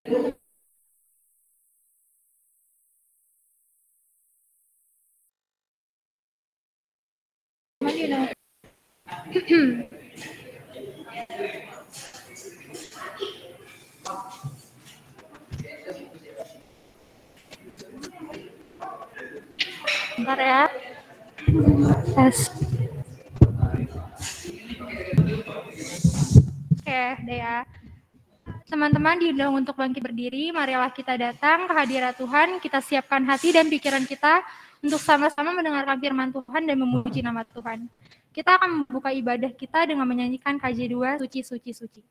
Bentar ya. Tes. Oke, Dea. Teman-teman diundang untuk bangkit berdiri. Marilah kita datang ke hadirat Tuhan. Kita siapkan hati dan pikiran kita untuk sama-sama mendengarkan firman Tuhan dan memuji nama Tuhan. Kita akan membuka ibadah kita dengan menyanyikan KJ2 Suci Suci Suci.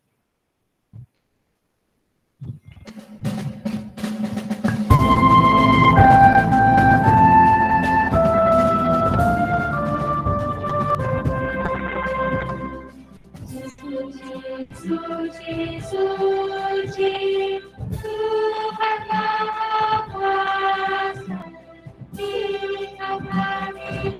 Suci, suci, Tuhan Maha Kuasa, Dia kami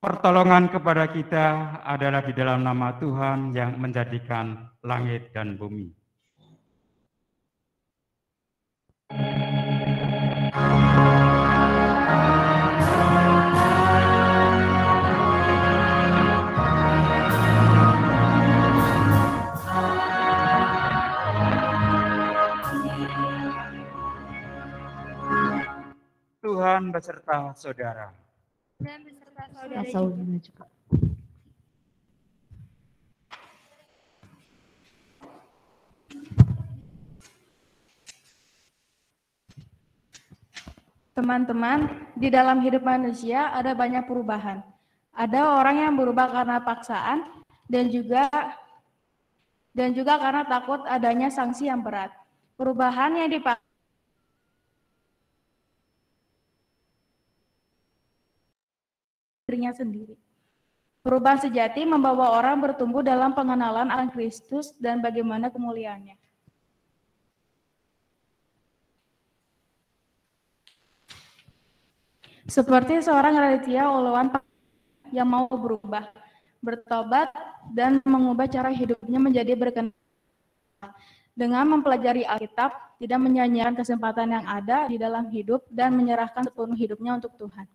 Pertolongan kepada kita adalah di dalam nama Tuhan yang menjadikan langit dan bumi. Tuhan beserta saudara. Dan beserta saudara juga. Teman-teman, di dalam hidup manusia ada banyak perubahan. Ada orang yang berubah karena paksaan dan juga karena takut adanya sanksi yang berat. Perubahan yang dipakai dirinya sendiri. Perubahan sejati membawa orang bertumbuh dalam pengenalan akan Kristus dan bagaimana kemuliaannya. Seperti seorang Raditya Oloan yang mau berubah, bertobat, dan mengubah cara hidupnya menjadi berkenan. Dengan mempelajari Alkitab, tidak menyanyiakan kesempatan yang ada di dalam hidup dan menyerahkan sepenuh hidupnya untuk Tuhan.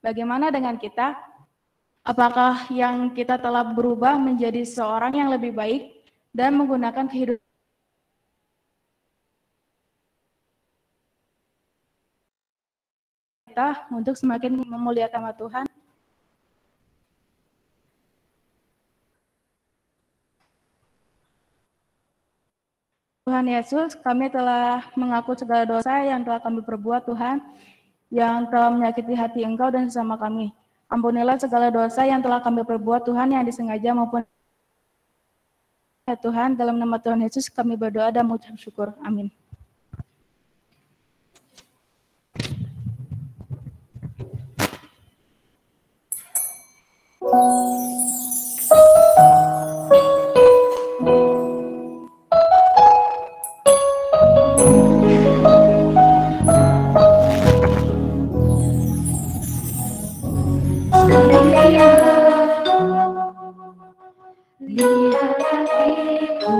Bagaimana dengan kita? Apakah yang kita telah berubah menjadi seorang yang lebih baik dan menggunakan kehidupan kita untuk semakin memuliakan nama Tuhan? Tuhan Yesus, kami telah mengaku segala dosa yang telah kami perbuat, Tuhan, yang telah menyakiti hati Engkau dan sesama kami. Ampunilah segala dosa yang telah kami perbuat, Tuhan, yang disengaja maupun ya Tuhan, dalam nama Tuhan Yesus kami berdoa dan mengucap syukur. Amin. Lihat hatiku,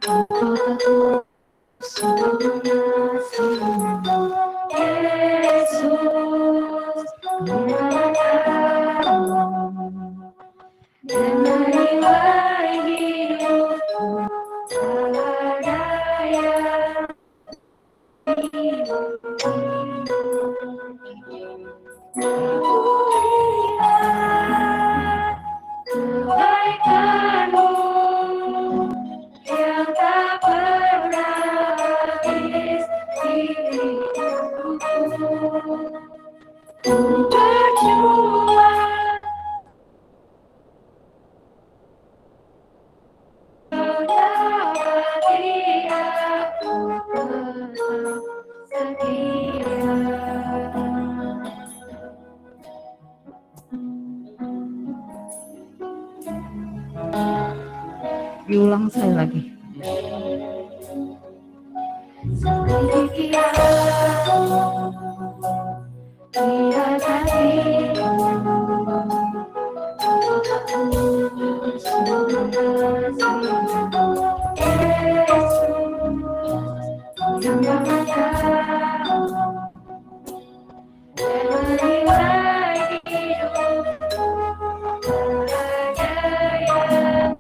engkau tak dan menilai hidupku tak ada yang kulihat kebaikanmu yang tak pernah habis di hidupku. Berjuang kau dapati aku tetap setia. Diulang sekali lagi. Sedikit lihat hatiku Yesus yang berkata dan menilai hidupku tak ada yang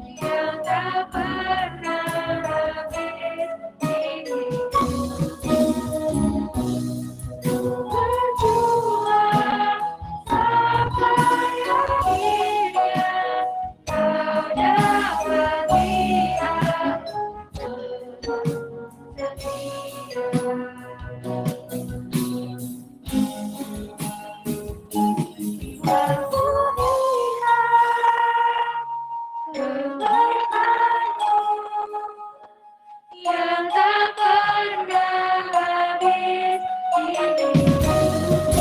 yang tak pernah habis ini. Berjuang sampai akhirnya kau dapati aku tetap setia. Aku kebaikanmu yang tak pernah habis di hidupku.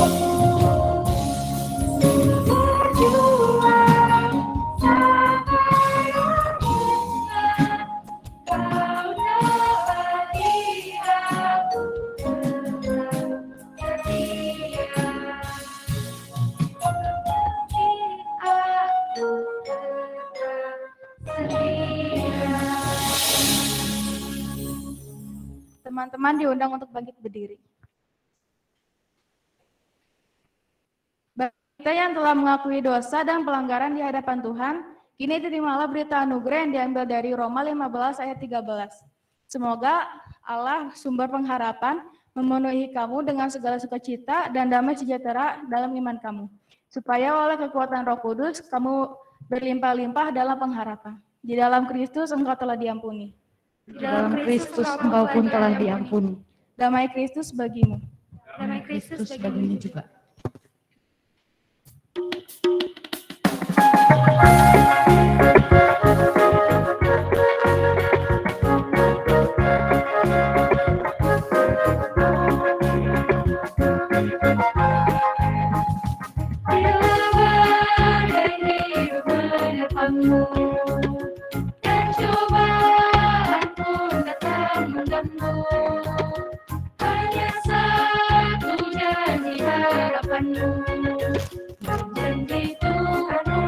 Berjuang sampai akhirnya kau dapati aku tetap setia. Teman-teman diundang untuk bangkit berdiri. Bagi kita yang telah mengakui dosa dan pelanggaran di hadapan Tuhan, kini terimalah berita anugerah yang diambil dari Roma 15 ayat 13. Semoga Allah sumber pengharapan memenuhi kamu dengan segala sukacita dan damai sejahtera dalam iman kamu, supaya oleh kekuatan Roh Kudus kamu berlimpah-limpah dalam pengharapan. Di dalam Kristus engkau telah diampuni. Di dalam Kristus engkau pun telah diampuni. Damai Kristus bagimu. Damai Kristus bagimu juga. Bila badai hidup menerpamu dan cobaan pun datang mengganggu, hanya satu janji harapanmu, janji Tuhanmu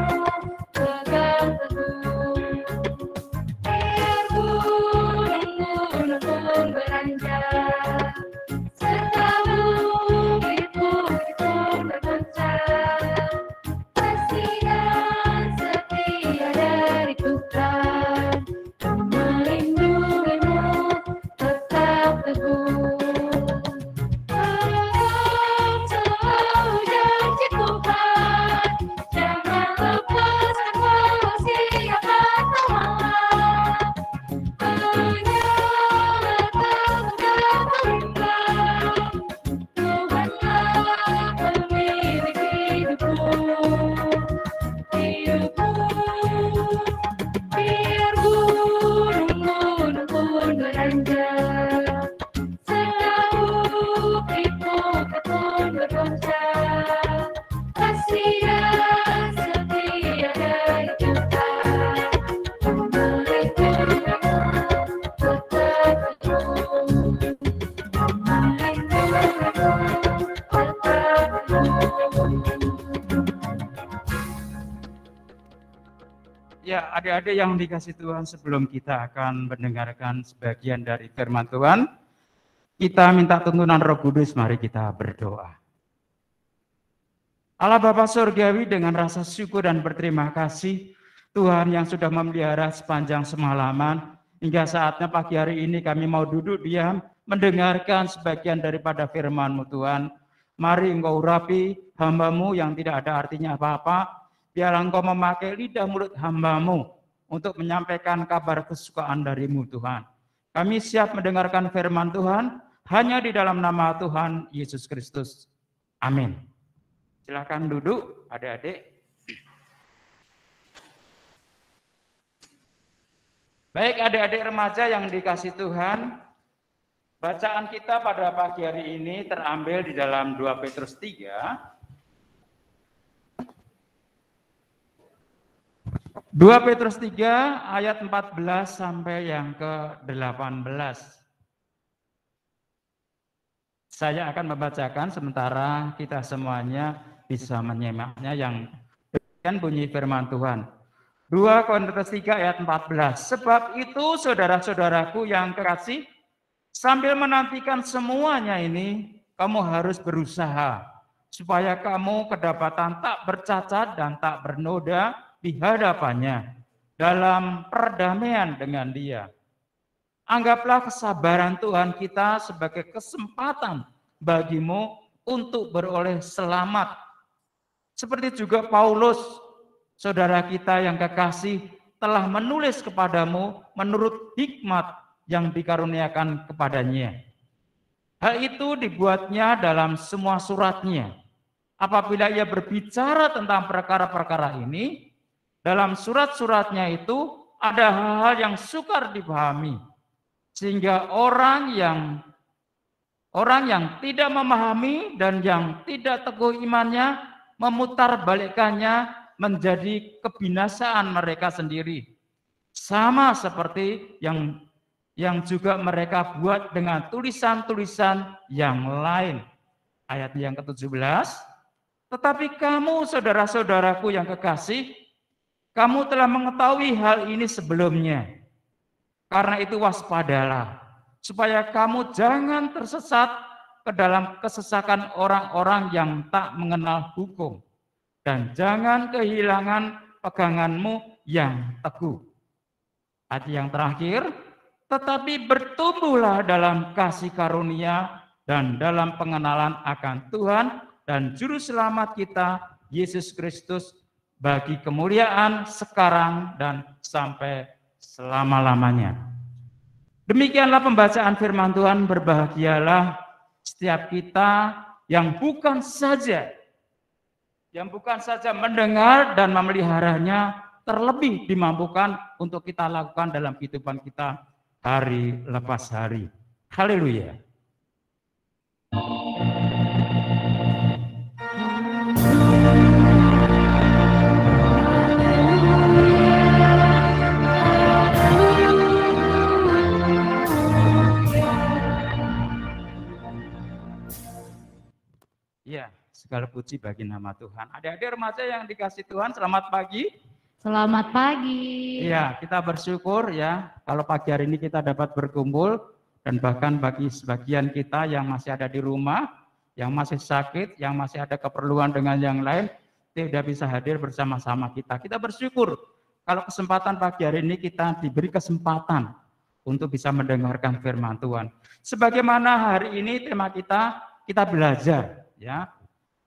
adik-adik yang dikasih Tuhan, sebelum kita akan mendengarkan sebagian dari firman Tuhan, kita minta tuntunan Roh Kudus, mari kita berdoa. Allah Bapa Surgawi, dengan rasa syukur dan berterima kasih, Tuhan yang sudah memelihara sepanjang semalaman, hingga saatnya pagi hari ini kami mau duduk diam, mendengarkan sebagian daripada firman-Mu Tuhan. Mari Engkau urapi hamba-Mu yang tidak ada artinya apa-apa, biarlah Engkau memakai lidah mulut hamba-Mu untuk menyampaikan kabar kesukaan dari-Mu Tuhan. Kami siap mendengarkan firman Tuhan, hanya di dalam nama Tuhan Yesus Kristus. Amin. Silakan duduk adik-adik. Baik adik-adik remaja yang dikasih Tuhan, bacaan kita pada pagi hari ini terambil di dalam 2 Petrus 3. 2 Petrus 3 ayat 14 sampai yang ke-18. Saya akan membacakan sementara kita semuanya bisa menyimaknya yang demikian bunyi firman Tuhan. 2 Petrus 3 ayat 14. Sebab itu saudara-saudaraku yang kekasih, sambil menantikan semuanya ini, kamu harus berusaha supaya kamu kedapatan tak bercacat dan tak bernoda di hadapannya dalam perdamaian dengan Dia. Anggaplah kesabaran Tuhan kita sebagai kesempatan bagimu untuk beroleh selamat. Seperti juga Paulus, saudara kita yang kekasih, telah menulis kepadamu menurut hikmat yang dikaruniakan kepadanya. Hal itu dibuatnya dalam semua suratnya. Apabila ia berbicara tentang perkara-perkara ini, dalam surat-suratnya itu ada hal-hal yang sukar dipahami, sehingga orang yang tidak memahami dan yang tidak teguh imannya memutarbalikkannya menjadi kebinasaan mereka sendiri. Sama seperti yang juga mereka buat dengan tulisan-tulisan yang lain. Ayat yang ke-17, tetapi kamu saudara-saudaraku yang kekasih, kamu telah mengetahui hal ini sebelumnya. Karena itu waspadalah, supaya kamu jangan tersesat ke dalam kesesakan orang-orang yang tak mengenal hukum. Dan jangan kehilangan peganganmu yang teguh. Ayat yang terakhir, tetapi bertumbuhlah dalam kasih karunia dan dalam pengenalan akan Tuhan dan Juru Selamat kita, Yesus Kristus, bagi kemuliaan sekarang dan sampai selama-lamanya. Demikianlah pembacaan firman Tuhan. Berbahagialah setiap kita yang bukan saja mendengar dan memeliharanya, terlebih dimampukan untuk kita lakukan dalam kehidupan kita hari lepas hari. Haleluya. Ya, segala puji bagi nama Tuhan. Adik-adik remaja yang dikasih Tuhan, selamat pagi. Selamat pagi. Ya, kita bersyukur ya kalau pagi hari ini kita dapat berkumpul, dan bahkan bagi sebagian kita yang masih ada di rumah, yang masih sakit, yang masih ada keperluan dengan yang lain, tidak bisa hadir bersama-sama kita. Kita bersyukur kalau kesempatan pagi hari ini kita diberi kesempatan untuk bisa mendengarkan firman Tuhan. Sebagaimana hari ini tema kita belajar. Ya,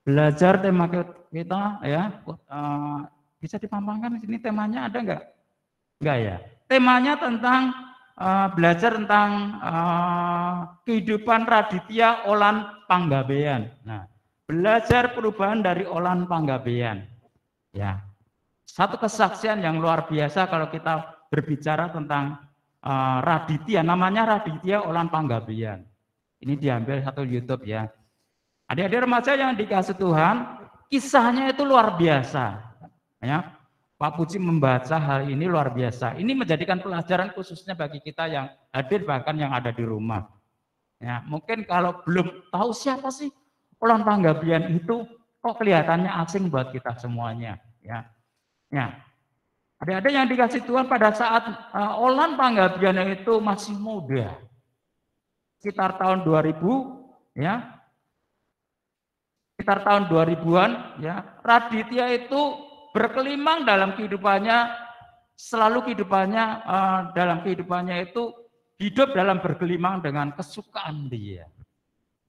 belajar tema kita ya, bisa dipampangkan di sini temanya ada enggak ya? Temanya tentang belajar tentang kehidupan Raditya Olan Panggabean. Nah, belajar perubahan dari Olan Panggabean. Ya, satu kesaksian yang luar biasa kalau kita berbicara tentang Raditya, namanya Raditya Olan Panggabean. Ini diambil satu YouTube ya. Adik-adik remaja yang dikasih Tuhan, kisahnya itu luar biasa. Ya, Pak Puji membaca hal ini luar biasa. Ini menjadikan pelajaran khususnya bagi kita yang hadir bahkan yang ada di rumah. Ya, mungkin kalau belum tahu siapa sih Olan Panggabean itu, kok kelihatannya asing buat kita semuanya. Ya, Adik-adik yang dikasih Tuhan, pada saat Olan Panggabean itu masih muda, sekitar tahun 2000, ya, sekitar tahun 2000-an, ya, Raditya itu berkelimang dalam kehidupannya, selalu dalam kehidupannya itu hidup dalam bergelimang dengan kesukaan dia,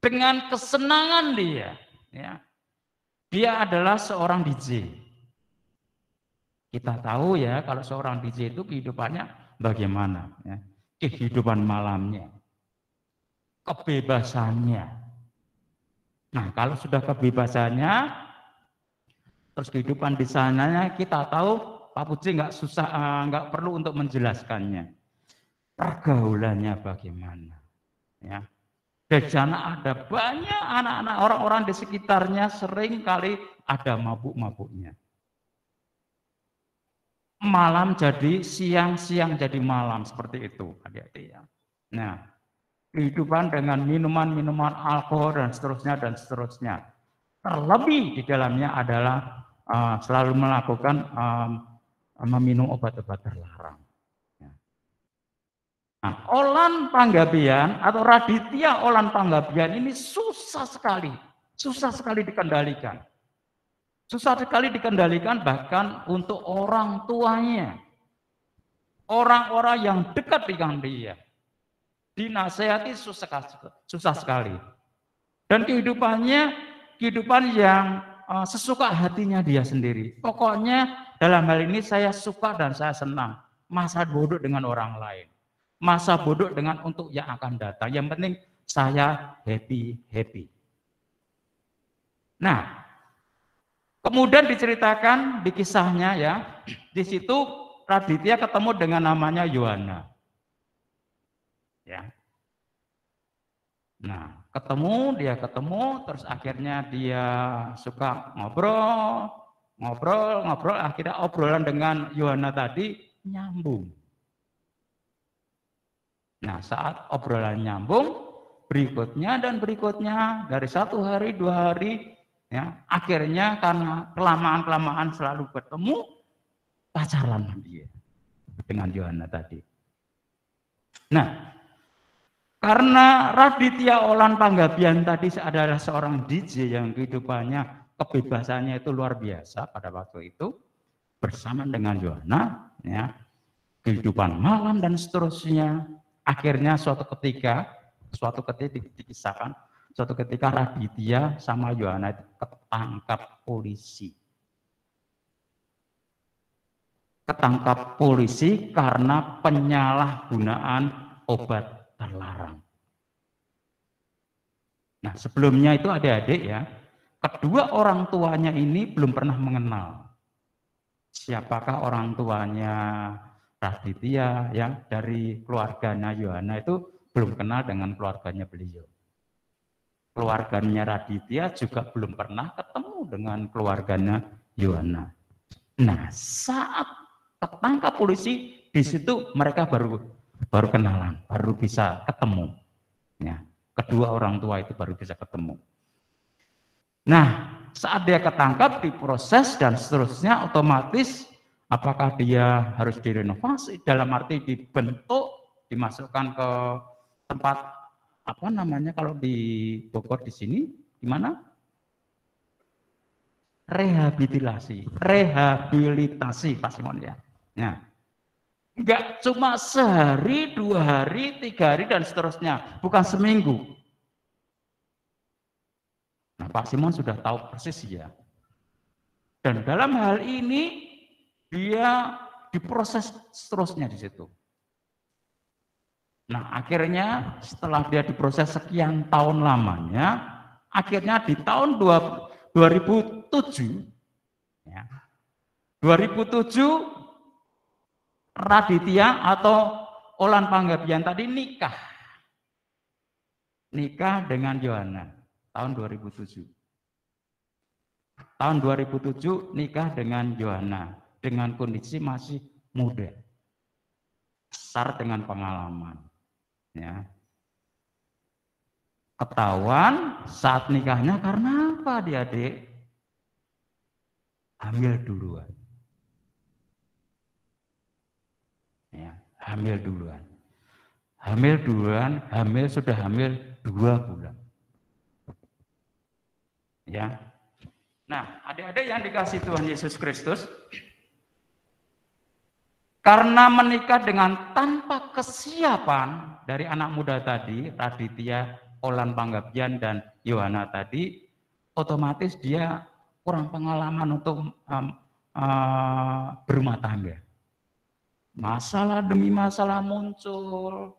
dengan kesenangan dia, ya. Dia adalah seorang DJ. Kita tahu ya, kalau seorang DJ itu kehidupannya bagaimana, ya. Kehidupan malamnya, kebebasannya. Nah, kalau sudah kebebasannya, terus kehidupan di sananya, kita tahu Pak Puji nggak perlu untuk menjelaskannya. Pergaulannya bagaimana, ya. Di sana ada banyak anak-anak, orang-orang di sekitarnya, sering kali ada mabuk-mabuknya. Malam jadi siang, siang jadi malam, seperti itu, adik-adik, ya. Nah, kehidupan dengan minuman-minuman alkohol dan seterusnya. Terlebih di dalamnya adalah selalu melakukan meminum obat-obat terlarang. Nah, Olan Panggabean atau Raditya Olan Panggabean ini susah sekali dikendalikan. Susah sekali dikendalikan bahkan untuk orang tuanya. Orang-orang yang dekat dengan dia. Dinasehati susah sekali. Dan kehidupan yang sesuka hatinya dia sendiri. Pokoknya dalam hal ini saya suka dan saya senang. Masa bodoh dengan orang lain. Masa bodoh dengan untuk yang akan datang. Yang penting saya happy. Nah, kemudian diceritakan di kisahnya, ya, di situ Raditya ketemu dengan namanya Yohana. Ya. Nah, dia ketemu, terus akhirnya dia suka ngobrol, akhirnya obrolan dengan Yohana tadi nyambung. Nah, saat obrolan nyambung, berikutnya dari 1 hari, 2 hari, ya, akhirnya karena kelamaan selalu bertemu, pacaran dia dengan Yohana tadi. Nah, karena Raditya Olan Panggabean tadi adalah seorang DJ yang kehidupannya, kebebasannya itu luar biasa pada waktu itu, bersama dengan Yohana, ya, kehidupan malam dan seterusnya. Akhirnya suatu ketika dikisahkan, suatu ketika Raditya sama Yohana ketangkap polisi. Ketangkap polisi karena penyalahgunaan obat terlarang. Nah, sebelumnya itu adik-adik, ya, kedua orang tuanya ini belum pernah mengenal siapakah orang tuanya Raditya, ya, dari keluarganya Yohana itu belum kenal dengan keluarganya beliau. Keluarganya Raditya juga belum pernah ketemu dengan keluarganya Yohana. Nah, saat ketangkap polisi, di situ mereka baru kenalan, baru bisa ketemu. Ya, kedua orang tua itu baru bisa ketemu. Nah, saat dia ketangkap, diproses dan seterusnya, otomatis apakah dia harus direnovasi, dalam arti dibentuk, dimasukkan ke tempat apa namanya kalau di Bogor di sini gimana? Rehabilitasi Pak Simon, ya. Nah, enggak cuma sehari, 2 hari, 3 hari dan seterusnya, bukan seminggu. Nah, Pak Simon sudah tahu persis, ya. Dan dalam hal ini dia diproses seterusnya di situ. Nah, akhirnya setelah dia diproses sekian tahun lamanya, akhirnya di tahun 2007, ya, 2007 Raditya atau Olan Panggabean tadi nikah dengan Yohana tahun 2007. Tahun 2007 nikah dengan Yohana dengan kondisi masih muda, besar dengan pengalaman, ya. Ketahuan saat nikahnya karena apa, adik-adik? Hamil duluan. hamil duluan. Hamil sudah hamil 2 bulan. Ya. Nah, adik-adik yang dikasih Tuhan Yesus Kristus, karena menikah dengan tanpa kesiapan dari anak muda tadi, Raditya, Olan Panggabean, dan Yohana tadi, otomatis dia kurang pengalaman untuk berumah tangga. Masalah demi masalah muncul.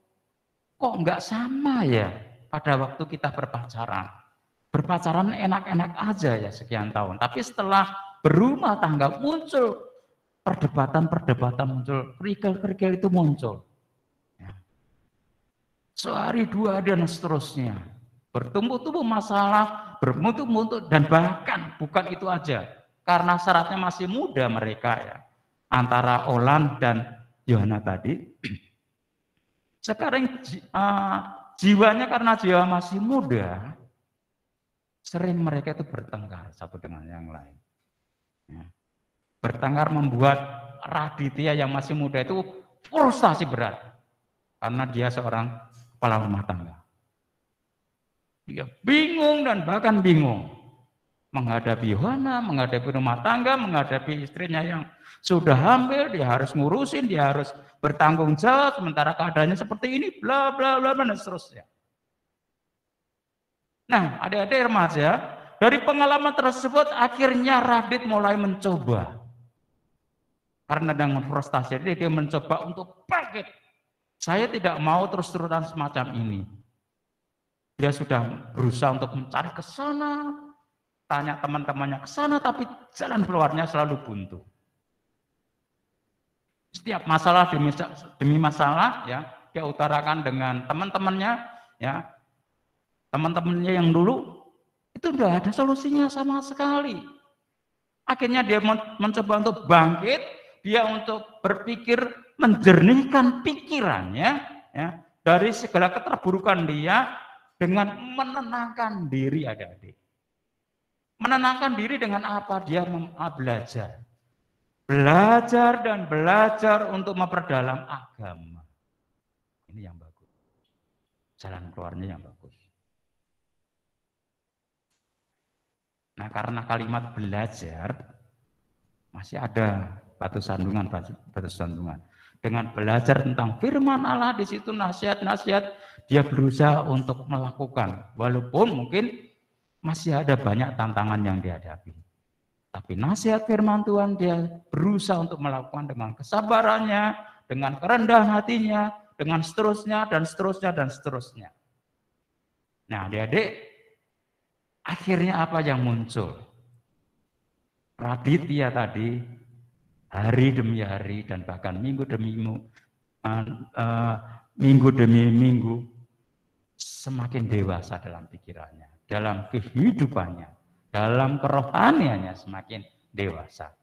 Kok enggak sama ya pada waktu kita berpacaran? Berpacaran enak-enak aja ya sekian tahun. Tapi setelah berumah tangga muncul perdebatan muncul, kerikil-kerikil itu muncul. Ya. Sehari 2 dan seterusnya. Bertumbuh-tumbuh masalah, bermutu-mutu, dan bahkan bukan itu aja. Karena syaratnya masih muda mereka ya. Antara Olan dan Yohana tadi. Sekarang jiwanya karena jiwa masih muda, sering mereka itu bertengkar satu dengan yang lain. Ya. Bertengkar membuat Raditya yang masih muda itu frustasi berat. Karena dia seorang kepala rumah tangga. Dia bingung dan bahkan bingung. Menghadapi Yohana, menghadapi rumah tangga, menghadapi istrinya yang sudah hamil, dia harus ngurusin, dia harus bertanggung jawab, sementara keadaannya seperti ini, bla bla bla dan seterusnya. Nah, adik-adik remaja, dari pengalaman tersebut akhirnya Radit mulai mencoba. Karena dengan frustasi dia mencoba untuk bangkit. Saya tidak mau terus-terusan semacam ini. Dia sudah berusaha untuk mencari ke sana, tanya teman-temannya ke sana, tapi jalan keluarnya selalu buntu. Setiap masalah demi masalah, ya, dia utarakan dengan teman-temannya, ya, teman-temannya yang dulu itu tidak ada solusinya sama sekali. Akhirnya dia mencoba untuk bangkit, dia untuk berpikir, menjernihkan pikirannya, ya, dari segala keterburukan dia dengan menenangkan diri, adik-adik. Menenangkan diri dengan apa? Dia belajar. Belajar dan belajar untuk memperdalam agama. Ini yang bagus. Jalan keluarnya yang bagus. Nah, karena kalimat belajar, masih ada batu sandungan. Dengan belajar tentang firman Allah, di situ nasihat-nasihat, dia berusaha untuk melakukan. Walaupun mungkin masih ada banyak tantangan yang dihadapi. Tapi nasihat firman Tuhan dia berusaha untuk melakukan dengan kesabarannya, dengan kerendahan hatinya, dengan seterusnya, dan seterusnya, dan seterusnya. Nah, adik-adik, akhirnya apa yang muncul? Raditya tadi, hari demi hari, dan bahkan minggu demi minggu, semakin dewasa dalam pikirannya, dalam kehidupannya, dalam kerohaniannya semakin dewasa.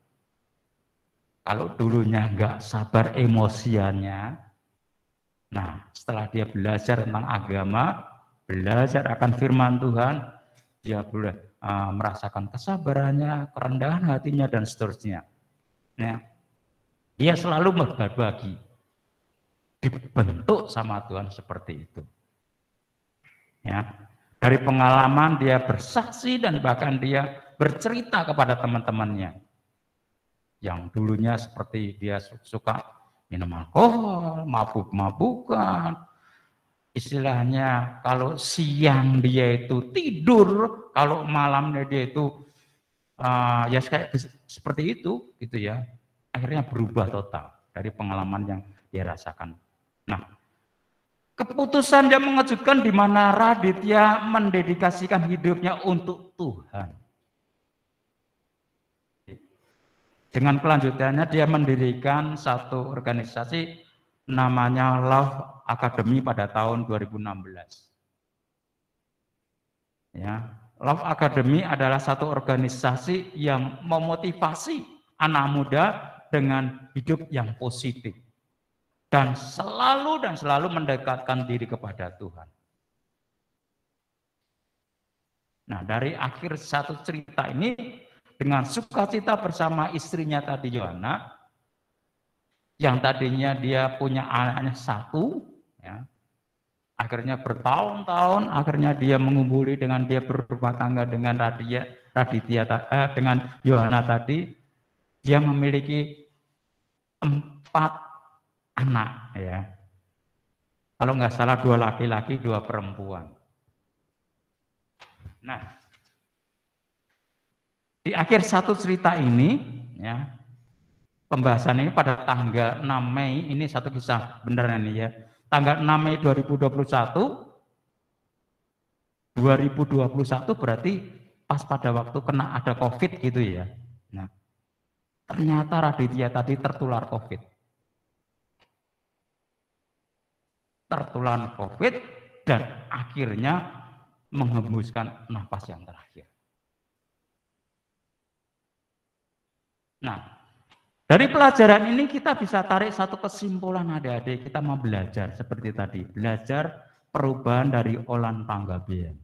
Kalau dulunya enggak sabar emosiannya, nah setelah dia belajar tentang agama, belajar akan firman Tuhan, dia boleh merasakan kesabarannya, kerendahan hatinya, dan seterusnya. Nah, dia selalu berbagi, dibentuk sama Tuhan seperti itu. Ya. Dari pengalaman dia bersaksi dan bahkan dia bercerita kepada teman-temannya. Yang dulunya seperti dia suka minum alkohol, mabuk-mabukan. Istilahnya kalau siang dia itu tidur, kalau malamnya dia itu ya kayak seperti itu gitu ya. Akhirnya berubah total dari pengalaman yang dia rasakan. Nah, keputusan yang mengejutkan di mana Raditya mendedikasikan hidupnya untuk Tuhan. Dengan kelanjutannya dia mendirikan satu organisasi namanya Love Academy pada tahun 2016. Ya, Love Academy adalah satu organisasi yang memotivasi anak muda dengan hidup yang positif. Dan selalu mendekatkan diri kepada Tuhan. Nah, dari akhir satu cerita ini, dengan sukacita bersama istrinya tadi Yohana, yang tadinya dia punya anaknya satu, ya, akhirnya bertahun-tahun, akhirnya dia mengumpuli dengan dia berumah tangga dengan dengan Yohana tadi, dia memiliki 4 anak, ya. Kalau nggak salah 2 laki-laki, 2 perempuan. Nah, di akhir satu cerita ini, ya, pembahasan ini pada tanggal 6 Mei, ini satu kisah beneran ini ya. Tanggal 6 Mei 2021 berarti pas pada waktu kena ada COVID gitu ya. Nah, ternyata Raditya tadi tertular COVID. Tertular COVID dan akhirnya menghembuskan nafas yang terakhir. Nah, dari pelajaran ini kita bisa tarik satu kesimpulan adik-adik, kita mau belajar seperti tadi, belajar perubahan dari Olan Panggabean.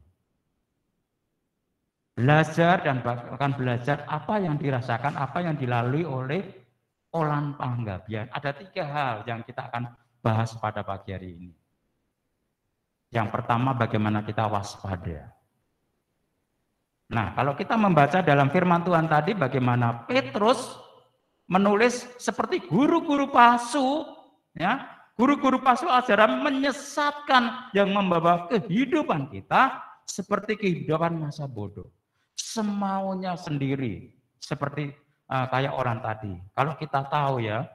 Belajar dan bahkan belajar apa yang dirasakan, apa yang dilalui oleh Olan Panggabean. Ada 3 hal yang kita akan bahas pada pagi hari ini. Yang pertama, bagaimana kita waspada. Nah, kalau kita membaca dalam firman Tuhan tadi, bagaimana Petrus menulis seperti guru-guru palsu, ya, guru-guru palsu ajaran menyesatkan yang membawa kehidupan kita seperti kehidupan masa bodoh, semaunya sendiri, seperti kayak orang tadi. Kalau kita tahu ya,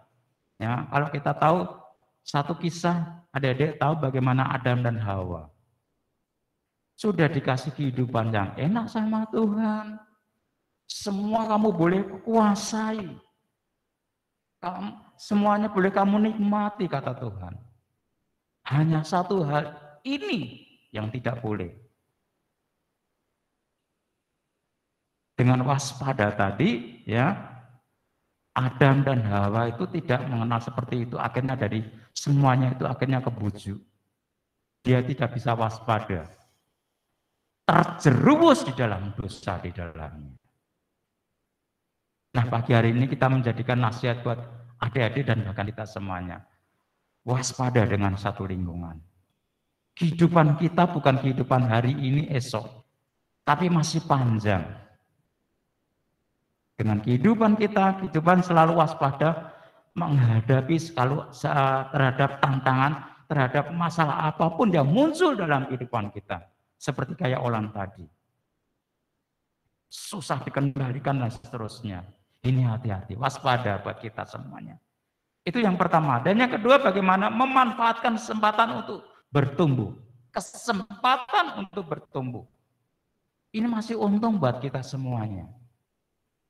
kalau kita tahu satu kisah, adik-adik tahu bagaimana Adam dan Hawa sudah dikasih kehidupan yang enak sama Tuhan, semua kamu boleh kuasai. Semuanya boleh kamu nikmati, kata Tuhan. Hanya satu hal ini yang tidak boleh. Dengan waspada tadi, ya, Adam dan Hawa itu tidak mengenal seperti itu. Akhirnya dari semuanya itu akhirnya kebujuk. Dia tidak bisa waspada. Terjerumus di dalam dosa di dalamnya. Nah, pagi hari ini kita menjadikan nasihat buat adik-adik dan bahkan kita semuanya. Waspada dengan satu lingkungan. Kehidupan kita bukan kehidupan hari ini esok, tapi masih panjang. Dengan kehidupan kita, kehidupan selalu waspada menghadapi terhadap tantangan, terhadap masalah apapun yang muncul dalam kehidupan kita. Seperti kayak Olan tadi. Susah dikendalikan dan seterusnya. Ini hati-hati, waspada buat kita semuanya. Itu yang pertama. Dan yang kedua, bagaimana memanfaatkan kesempatan untuk bertumbuh. Kesempatan untuk bertumbuh. Ini masih untung buat kita semuanya.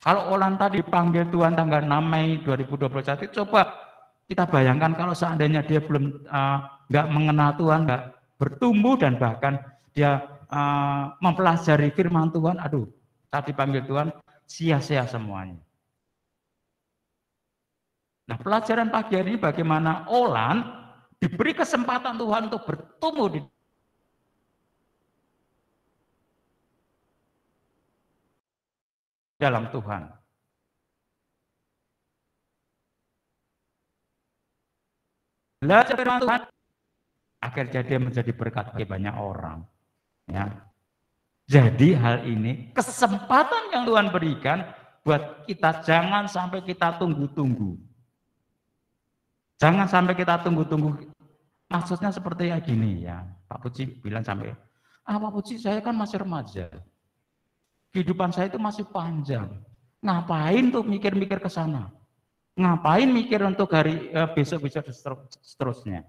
Kalau Olan tadi dipanggil Tuhan tanggal 6 Mei 2021, coba kita bayangkan kalau seandainya dia belum nggak mengenal Tuhan, nggak bertumbuh dan bahkan dia mempelajari firman Tuhan, aduh, saat dipanggil Tuhan sia-sia semuanya. Nah, pelajaran pagi hari ini bagaimana Olan diberi kesempatan Tuhan untuk bertumbuh di dalam Tuhan. Belajar firman Tuhan, akhirnya dia menjadi berkat bagi banyak orang. Ya. Jadi hal ini kesempatan yang Tuhan berikan buat kita, jangan sampai kita tunggu-tunggu. Jangan sampai kita tunggu-tunggu. Maksudnya seperti ya gini ya, Pak Puji bilang sampai, Pak Puji saya kan masih remaja. Kehidupan saya itu masih panjang. Ngapain tuh mikir-mikir ke sana? Ngapain mikir untuk hari besok-besok seterusnya?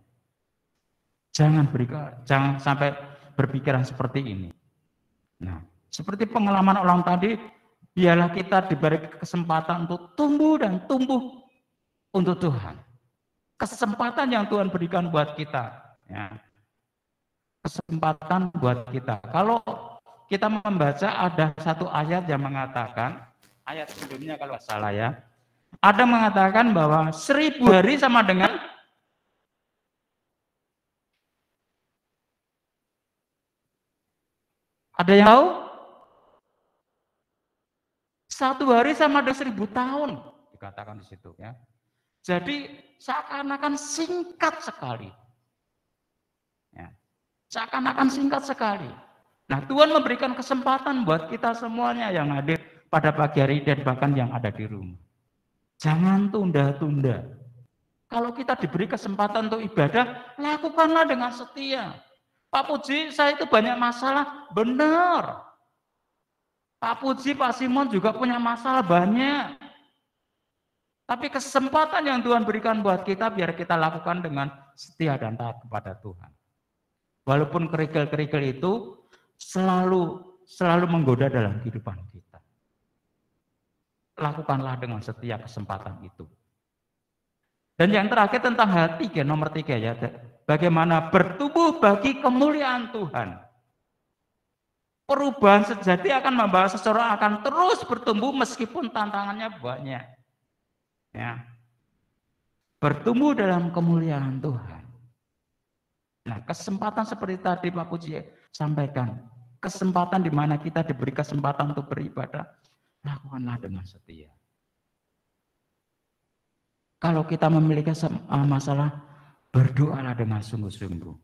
Jangan sampai berpikiran seperti ini. Nah, seperti pengalaman Olan tadi, biarlah kita diberi kesempatan untuk tumbuh dan tumbuh untuk Tuhan. Kesempatan yang Tuhan berikan buat kita. Ya. Kesempatan buat kita. Kalau kita membaca ada satu ayat yang mengatakan, ayat sebelumnya kalau salah ya, ada mengatakan bahwa 1000 hari sama dengan ada yang tahu? 1 hari sama dengan 1000 tahun, dikatakan di situ ya. Jadi seakan-akan singkat sekali. Ya. Seakan-akan singkat sekali. Nah, Tuhan memberikan kesempatan buat kita semuanya yang hadir pada pagi hari dan bahkan yang ada di rumah. Jangan tunda-tunda. Kalau kita diberi kesempatan untuk ibadah, lakukanlah dengan setia. Pak Puji, saya itu banyak masalah. Benar. Pak Puji, Pak Simon juga punya masalah banyak. Tapi kesempatan yang Tuhan berikan buat kita, biar kita lakukan dengan setia dan taat kepada Tuhan. Walaupun kerikil-kerikil itu selalu menggoda dalam kehidupan kita. Lakukanlah dengan setia kesempatan itu. Dan yang terakhir tentang hati, nomor 3 ya. Bagaimana bertumbuh bagi kemuliaan Tuhan. Perubahan sejati akan membawa seseorang akan terus bertumbuh meskipun tantangannya banyak. Ya. Bertumbuh dalam kemuliaan Tuhan. Nah, kesempatan seperti tadi Pak Puji sampaikan, kesempatan di mana kita diberi kesempatan untuk beribadah, lakukanlah dengan setia. Kalau kita memiliki masalah, berdoalah dengan sungguh-sungguh.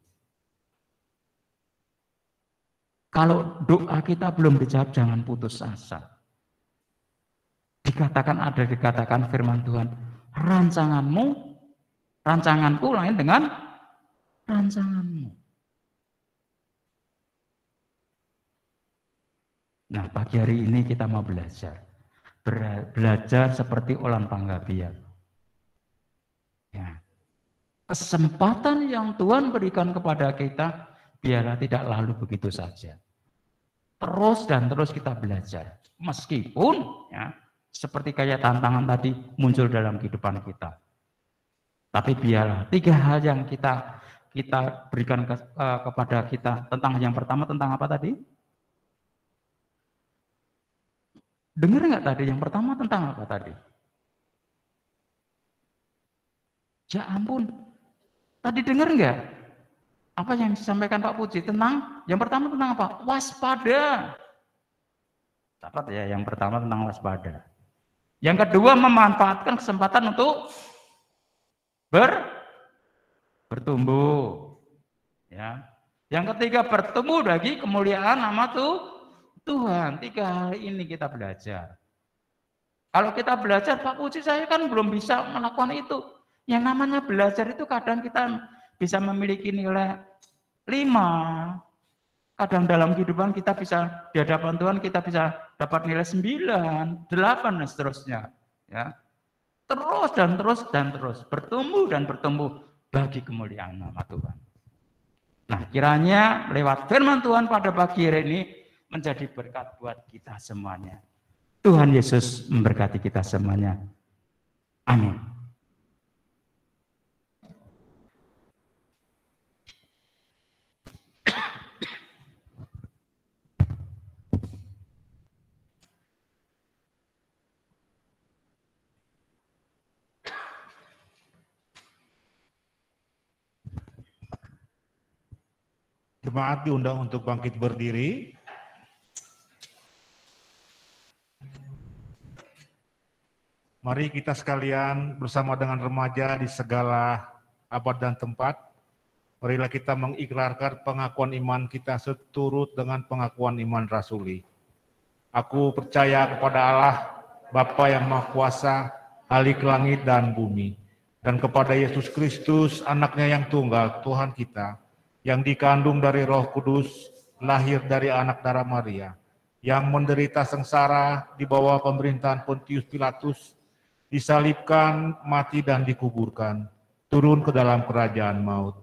Kalau doa kita belum dijawab, jangan putus asa. Dikatakan firman Tuhan, rancanganku lain dengan rancanganmu. Nah, pagi hari ini kita mau belajar seperti Olan Panggabean. Ya. Kesempatan yang Tuhan berikan kepada kita, biarlah tidak lalu begitu saja. Terus dan terus kita belajar. Meskipun ya, seperti kayak tantangan tadi muncul dalam kehidupan kita. Tapi biarlah 3 hal yang kita berikan kepada kita. Tentang yang pertama, tentang apa tadi? Dengar nggak tadi? Yang pertama tentang apa tadi? Ya ampun. Tadi dengar nggak? Apa yang disampaikan Pak Puji? Yang pertama tentang apa? Waspada. Catat ya, yang pertama tentang waspada. Yang kedua, memanfaatkan kesempatan untuk bertumbuh. Ya. Yang ketiga, bertumbuh bagi kemuliaan nama Tuhan. 3 hal ini kita belajar. Kalau kita belajar, Pak Puji, saya kan belum bisa melakukan itu. Yang namanya belajar itu kadang kita bisa memiliki nilai 5. Kadang dalam kehidupan kita bisa, di hadapan Tuhan kita bisa dapat nilai 9, 8 dan seterusnya. Ya. Terus dan terus bertumbuh dan bertumbuh bagi kemuliaan nama Tuhan. Nah, kiranya lewat firman Tuhan pada pagi hari ini menjadi berkat buat kita semuanya. Tuhan Yesus memberkati kita semuanya. Amin. Jemaat diundang untuk bangkit berdiri. Mari kita sekalian bersama dengan remaja di segala abad dan tempat. Marilah kita mengikrarkan pengakuan iman kita seturut dengan pengakuan iman rasuli. Aku percaya kepada Allah, Bapa yang Maha Kuasa, Khalik langit dan bumi, dan kepada Yesus Kristus, anaknya yang tunggal, Tuhan kita, yang dikandung dari Roh Kudus, lahir dari anak darah Maria, yang menderita sengsara di bawah pemerintahan Pontius Pilatus, disalibkan, mati dan dikuburkan, turun ke dalam kerajaan maut.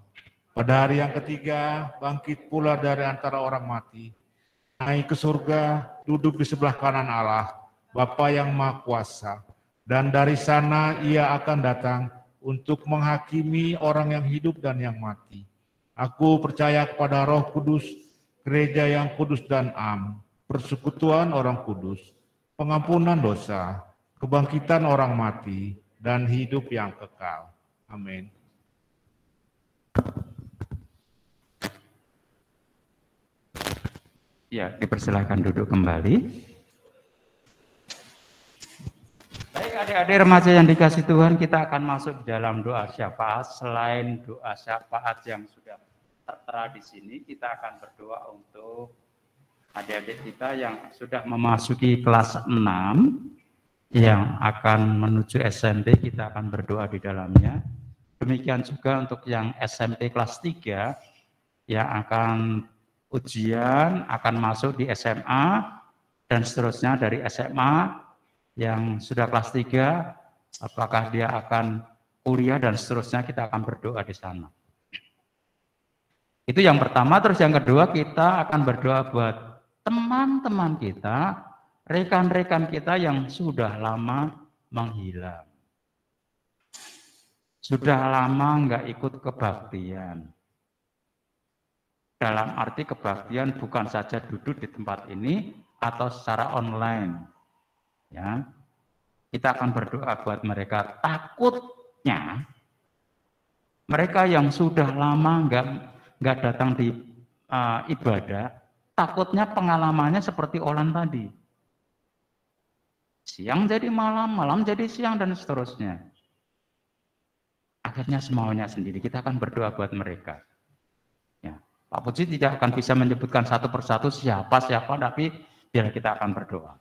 Pada hari yang ketiga, bangkit pula dari antara orang mati, naik ke surga, duduk di sebelah kanan Allah, Bapa yang Maha Kuasa, dan dari sana ia akan datang untuk menghakimi orang yang hidup dan yang mati. Aku percaya kepada Roh Kudus, gereja yang kudus dan am, persekutuan orang kudus, pengampunan dosa, kebangkitan orang mati, dan hidup yang kekal. Amin. Ya, dipersilakan duduk kembali. Baik, Adik-adik remaja yang dikasih Tuhan, kita akan masuk dalam doa syafaat. Selain doa syafaat yang sudah tertera di sini, kita akan berdoa untuk adik-adik kita yang sudah memasuki kelas 6, yang akan menuju SMP, kita akan berdoa di dalamnya. Demikian juga untuk yang SMP kelas 3, yang akan ujian, akan masuk di SMA, dan seterusnya dari SMA, yang sudah kelas 3, apakah dia akan kuliah dan seterusnya, kita akan berdoa di sana. Itu yang pertama. Terus yang kedua, kita akan berdoa buat teman-teman kita, rekan-rekan kita yang sudah lama menghilang. Sudah lama nggak ikut kebaktian. Dalam arti kebaktian bukan saja duduk di tempat ini atau secara online. Ya, kita akan berdoa buat mereka. Takutnya mereka yang sudah lama nggak datang di ibadah, takutnya pengalamannya seperti Olan tadi. Siang jadi malam, malam jadi siang, dan seterusnya. Akhirnya semaunya sendiri. Kita akan berdoa buat mereka. Ya, Pak Puji tidak akan bisa menyebutkan satu persatu siapa, tapi biar kita akan berdoa.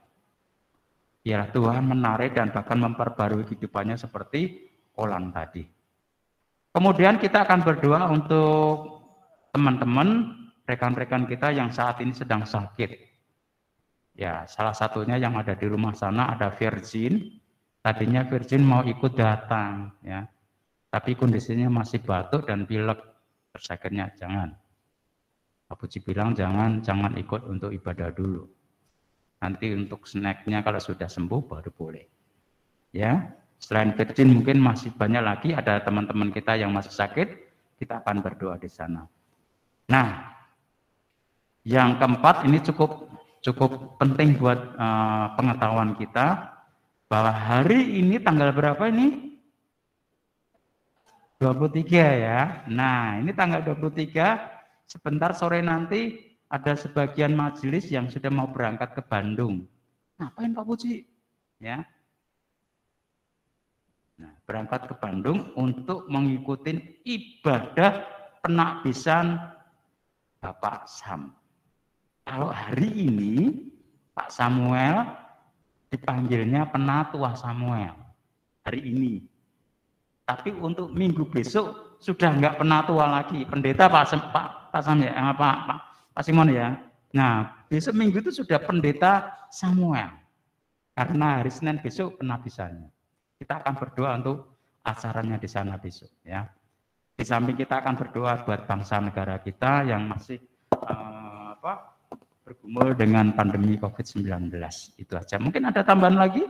Biar Tuhan menarik dan bahkan memperbarui kehidupannya seperti Olan tadi. Kemudian kita akan berdoa untuk teman-teman, rekan-rekan kita yang saat ini sedang sakit. Ya, salah satunya yang ada di rumah sana ada Virgin. Tadinya Virgin mau ikut datang, ya, tapi kondisinya masih batuk dan pilek. Terus akhirnya jangan. Pak Puji bilang jangan ikut untuk ibadah dulu. Nanti untuk snacknya kalau sudah sembuh baru boleh. Ya, selain Virgin mungkin masih banyak lagi, ada teman-teman kita yang masih sakit, kita akan berdoa di sana. Nah, yang keempat ini cukup penting buat pengetahuan kita, bahwa hari ini tanggal berapa ini? 23 ya. Nah, ini tanggal 23, sebentar sore nanti ada sebagian majelis yang sudah mau berangkat ke Bandung. Ngapain Pak Puji? Ya. Nah, berangkat ke Bandung untuk mengikuti ibadah penakbisan Bapak Sam. Kalau hari ini Pak Samuel dipanggilnya Penatua Samuel. Hari ini. Tapi untuk minggu besok sudah enggak penatua lagi. Pendeta Pak Samuel, Pak Simon ya. Nah, besok minggu itu sudah pendeta Samuel. Karena hari Senin besok penakbisannya. Kita akan berdoa untuk acaranya di sana besok ya. Di samping kita akan berdoa buat bangsa negara kita yang masih bergumul dengan pandemi COVID-19. Itu aja. Mungkin ada tambahan lagi?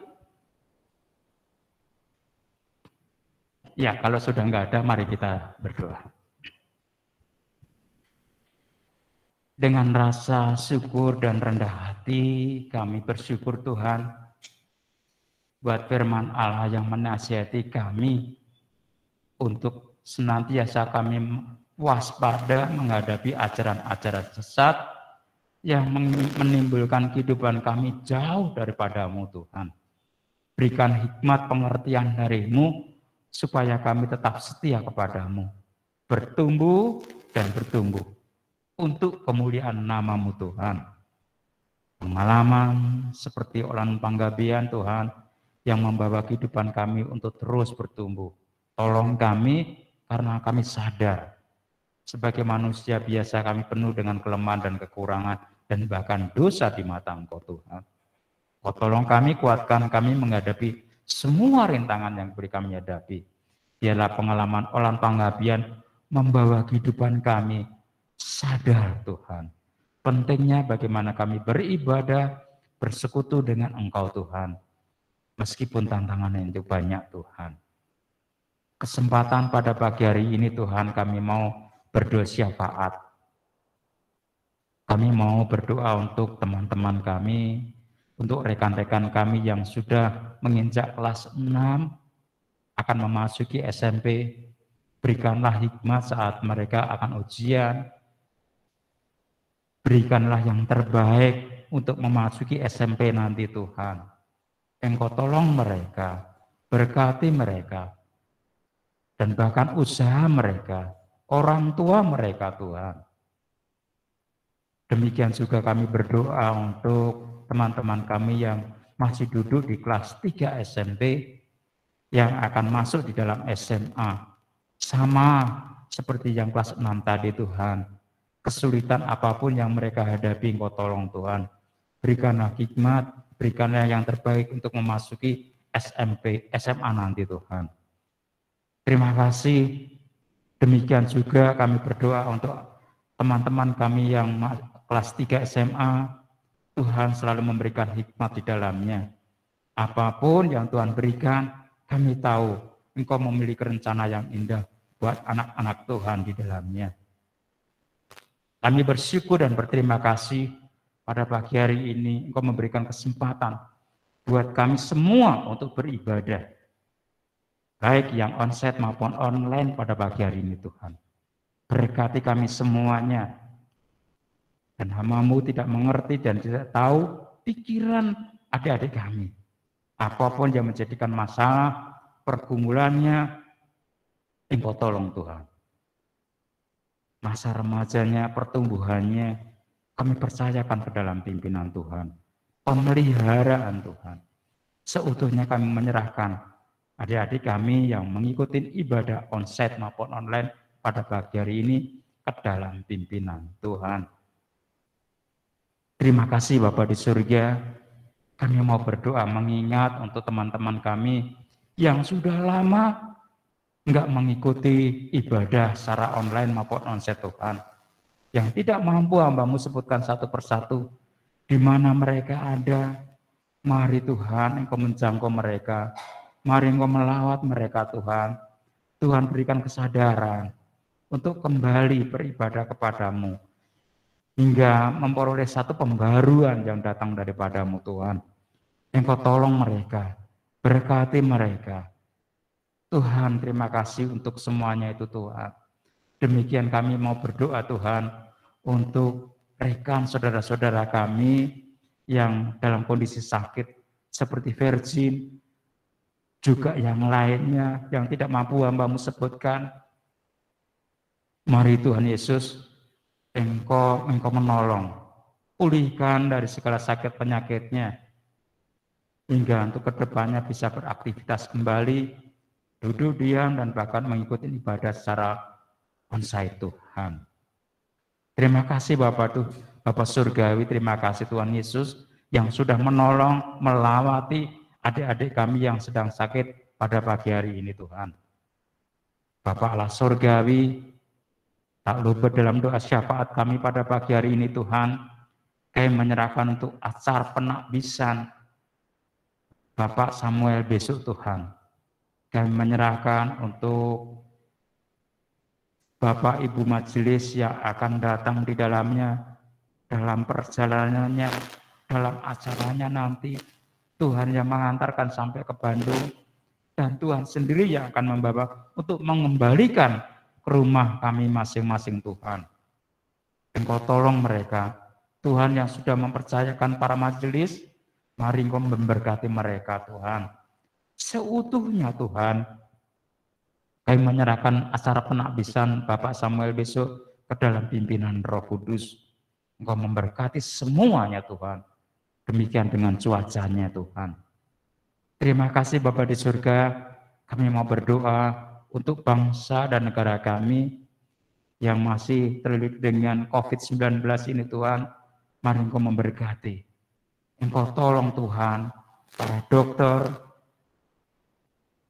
Ya, kalau sudah enggak ada, mari kita berdoa. Dengan rasa syukur dan rendah hati, kami bersyukur Tuhan buat firman Allah yang menasihati kami untuk senantiasa kami waspada menghadapi ajaran-ajaran sesat yang menimbulkan kehidupan kami jauh daripada-Mu Tuhan. Berikan hikmat pengertian dari-Mu supaya kami tetap setia kepada-Mu, bertumbuh dan bertumbuh untuk kemuliaan nama-Mu Tuhan. Pengalaman seperti Olan Panggabean Tuhan yang membawa kehidupan kami untuk terus bertumbuh. Tolong kami karena kami sadar sebagai manusia biasa kami penuh dengan kelemahan dan kekurangan dan bahkan dosa di mata Engkau Tuhan. Kau tolong kami, kuatkan kami menghadapi semua rintangan yang beri kami hadapi. Biarlah pengalaman Olan Panggabean membawa kehidupan kami sadar Tuhan, pentingnya bagaimana kami beribadah, bersekutu dengan Engkau Tuhan. Meskipun tantangannya itu banyak Tuhan. Kesempatan pada pagi hari ini Tuhan kami mau berdoa syafaat. Kami mau berdoa untuk teman-teman kami, untuk rekan-rekan kami yang sudah menginjak kelas 6, akan memasuki SMP. Berikanlah hikmat saat mereka akan ujian. Berikanlah yang terbaik untuk memasuki SMP nanti Tuhan. Engkau tolong mereka berkati mereka, dan bahkan usaha mereka, orang tua mereka Tuhan. Demikian juga kami berdoa untuk teman-teman kami yang masih duduk di kelas 3 SMP, yang akan masuk di dalam SMA. Sama seperti yang kelas 6 tadi Tuhan. Kesulitan apapun yang mereka hadapi, Engkau tolong Tuhan. Berikanlah hikmat, berikanlah yang terbaik untuk memasuki SMP, SMA nanti Tuhan. Terima kasih. Demikian juga kami berdoa untuk teman-teman kami yang kelas 3 SMA. Tuhan selalu memberikan hikmat di dalamnya. Apapun yang Tuhan berikan, kami tahu Engkau memiliki rencana yang indah buat anak-anak Tuhan di dalamnya. Kami bersyukur dan berterima kasih pada pagi hari ini Engkau memberikan kesempatan buat kami semua untuk beribadah. Baik yang onsite maupun online pada pagi hari ini Tuhan. Berkati kami semuanya. Dan hamba-Mu tidak mengerti dan tidak tahu pikiran adik-adik kami. Apapun yang menjadikan masalah, pergumulannya, Engkau tolong Tuhan. Masa remajanya, pertumbuhannya, kami percayakan ke dalam pimpinan Tuhan. Pemeliharaan Tuhan. Seutuhnya kami menyerahkan adik-adik kami yang mengikuti ibadah onsite maupun online pada pagi hari ini ke dalam pimpinan Tuhan. Terima kasih Bapa di surga. Kami mau berdoa mengingat untuk teman-teman kami yang sudah lama enggak mengikuti ibadah secara online maupun onsite Tuhan. Yang tidak mampu hamba-Mu sebutkan satu persatu di mana mereka ada. Mari Tuhan Engkau menjangkau mereka. Mari Engkau melawat mereka Tuhan. Tuhan berikan kesadaran untuk kembali beribadah kepadamu. Hingga memperoleh satu pembaruan yang datang daripada-Mu Tuhan. Engkau tolong mereka, berkati mereka. Tuhan terima kasih untuk semuanya itu Tuhan. Demikian kami mau berdoa Tuhan untuk rekan saudara-saudara kami yang dalam kondisi sakit seperti Virgin, juga yang lainnya yang tidak mampu hamba-Mu sebutkan. Mari Tuhan Yesus, Engkau menolong, pulihkan dari segala sakit penyakitnya, hingga untuk kedepannya bisa beraktivitas kembali, duduk diam dan bahkan mengikuti ibadah secara onsite Tuhan. Terima kasih Bapa Surgawi, terima kasih Tuhan Yesus yang sudah menolong, melawati adik-adik kami yang sedang sakit pada pagi hari ini Tuhan. Bapa Allah Surgawi, tak lupa dalam doa syafaat kami pada pagi hari ini Tuhan, kami menyerahkan untuk acara penakbisan Bapak Samuel besok Tuhan. Kami menyerahkan untuk Bapak Ibu Majelis yang akan datang di dalamnya, dalam perjalanannya, dalam acaranya nanti. Tuhan yang mengantarkan sampai ke Bandung, dan Tuhan sendiri yang akan membawa untuk mengembalikan ke rumah kami masing-masing Tuhan. Engkau tolong mereka, Tuhan yang sudah mempercayakan para majelis, mari Engkau memberkati mereka Tuhan. Seutuhnya Tuhan, kami menyerahkan acara penakbisan Bapak Samuel besok ke dalam pimpinan Roh Kudus. Engkau memberkati semuanya Tuhan. Demikian dengan cuacanya Tuhan. Terima kasih Bapa di surga, kami mau berdoa untuk bangsa dan negara kami yang masih terlilit dengan COVID-19 ini Tuhan. Mari Engkau memberkati. Engkau tolong Tuhan, para dokter,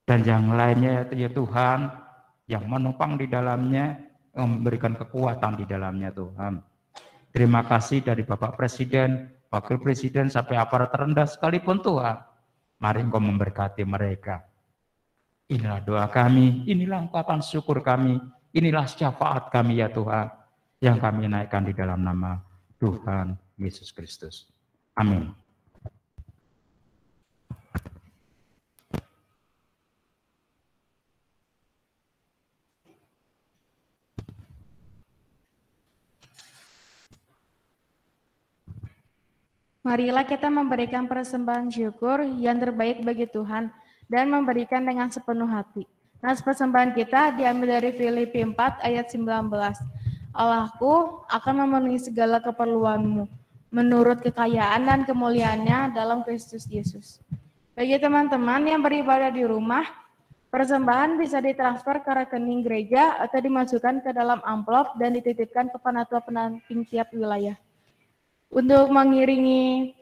dan yang lainnya ya Tuhan, yang menopang di dalamnya, memberikan kekuatan di dalamnya Tuhan. Terima kasih dari Bapak Presiden, Wakil Presiden, sampai aparat terendah sekalipun Tuhan. Mari Engkau memberkati mereka. Inilah doa kami, inilah ungkapan syukur kami, inilah syafaat kami ya Tuhan, yang kami naikkan di dalam nama Tuhan Yesus Kristus. Amin. Marilah kita memberikan persembahan syukur yang terbaik bagi Tuhan dan memberikan dengan sepenuh hati. Nas persembahan kita diambil dari Filipi 4 ayat 19. Allahku akan memenuhi segala keperluanmu menurut kekayaan dan kemuliaannya dalam Kristus Yesus. Bagi teman-teman yang beribadah di rumah, persembahan bisa ditransfer ke rekening gereja atau dimasukkan ke dalam amplop dan dititipkan ke penatua pendamping tiap wilayah. Untuk mengiringi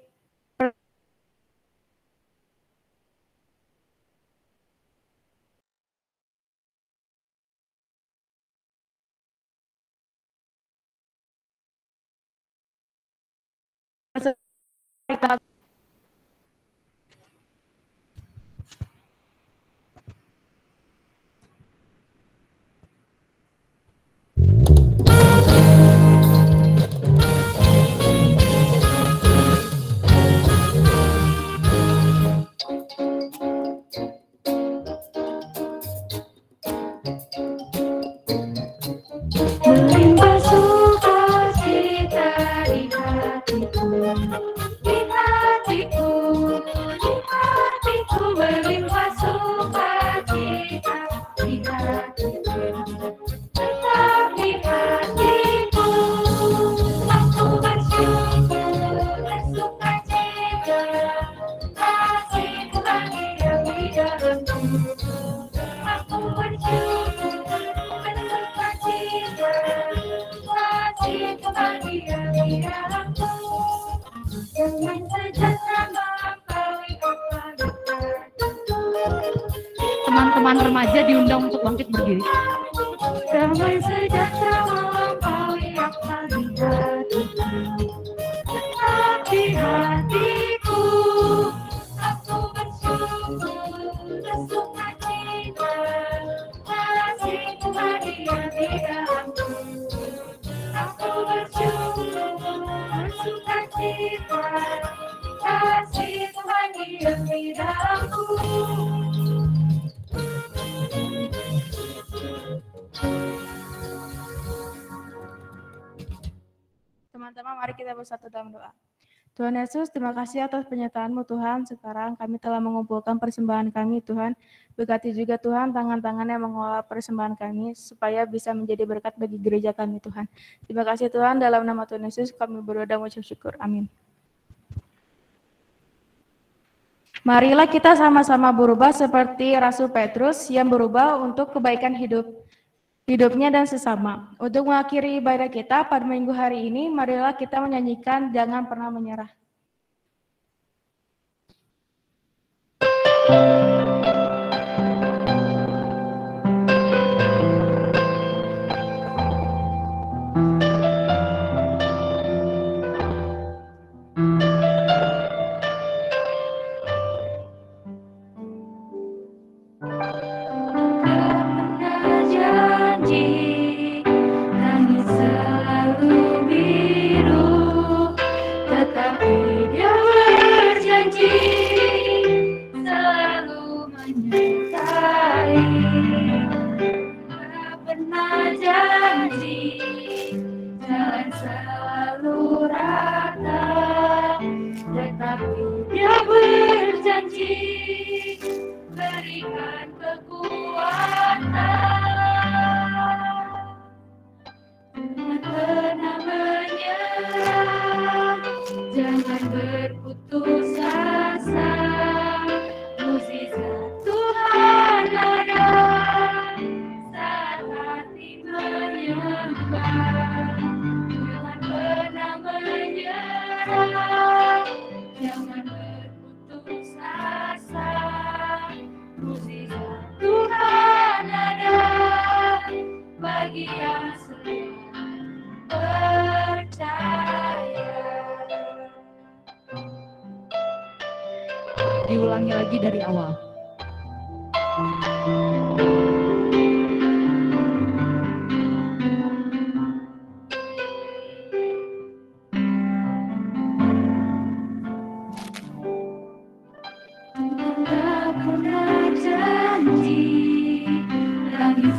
melimpah sukacita di hatiku, melimpah sukacita di hatiku, tetap di hatiku, aku bersyukur dan sukacita, kasih Tuhan hidup di dalamku, aku bersyukur dan sukacita, kasih Tuhan hidup di dalamku, dengan sejahtera melampaui apa Teman-teman remaja diundang untuk bangkit berdiri. damai sejahtera melampaui akal di hatiku, tetap di hatiku, aku bersyukur dan sukacita, kasih Tuhan diam di dalamku, aku bersyukur dan sukacita, kasih Tuhan diam di dalamku. Teman-teman, mari kita bersatu dalam doa. Tuhan Yesus, terima kasih atas penyertaan-Mu Tuhan. Sekarang kami telah mengumpulkan persembahan kami Tuhan. Berkati juga Tuhan tangan-tangan yang mengolah persembahan kami supaya bisa menjadi berkat bagi gereja kami Tuhan. Terima kasih Tuhan, dalam nama Tuhan Yesus kami berdoa dan mengucap syukur. Amin. Marilah kita sama-sama berubah seperti Rasul Petrus yang berubah untuk kebaikan hidupnya dan sesama. Untuk mengakhiri ibadah kita pada minggu hari ini, marilah kita menyanyikan Jangan Pernah Menyerah. Berikan kekuatan, jangan pernah menyerah, jangan berputus asa, mukjizat Tuhan ada saat hati menyembah, jangan pernah menyerah, jangan berputus asa. Mukjizat Tuhan ada bagi yang setia percaya. Diulangi lagi dari awal.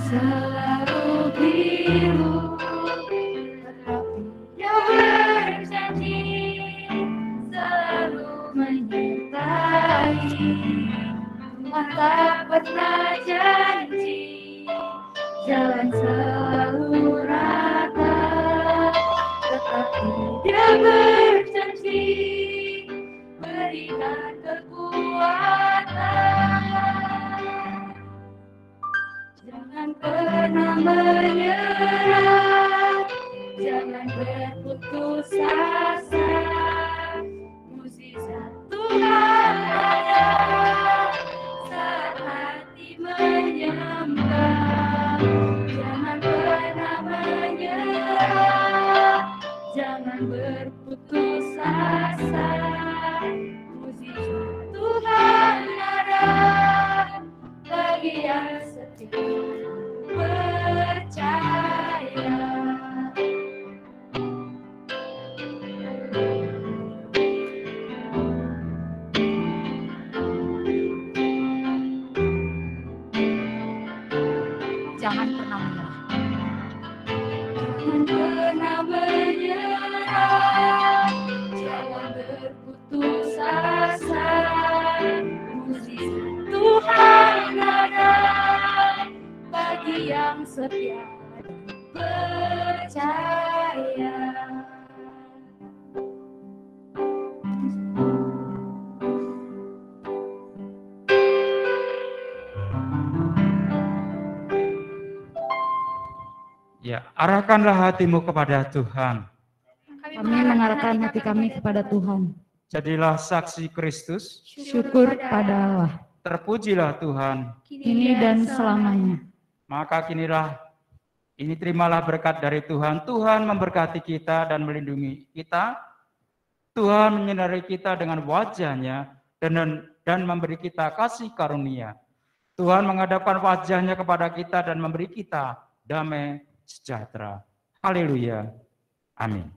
Selalu biru, dia berjanji selalu menyertai. Tuhan tak pernah janji, jalan selalu rata, tetapi Dia berjanji berikan kekuatan. Jangan pernah menyerah, jangan berputus asa. Mukjizat Tuhan ada saat hati menyembah. Jangan pernah menyerah, jangan berputus asa. Mukjizat Tuhan ada bagi yang setia percaya. Jangan pernah menyerah. Jangan pernah menyerah, jangan berputus asa. Mukjizat Tuhan ada bagi yang setia percaya. Ya, arahkanlah hatimu kepada Tuhan. Kami mengarahkan hati kami kepada Tuhan. Jadilah saksi Kristus. Syukur pada Allah. Terpujilah Tuhan. Kini dan selamanya. Maka ini terimalah berkat dari Tuhan. Tuhan memberkati kita dan melindungi kita. Tuhan menyinari kita dengan wajah-Nya dan memberi kita kasih karunia. Tuhan menghadapkan wajah-Nya kepada kita dan memberi kita damai sejahtera. Haleluya. Amin.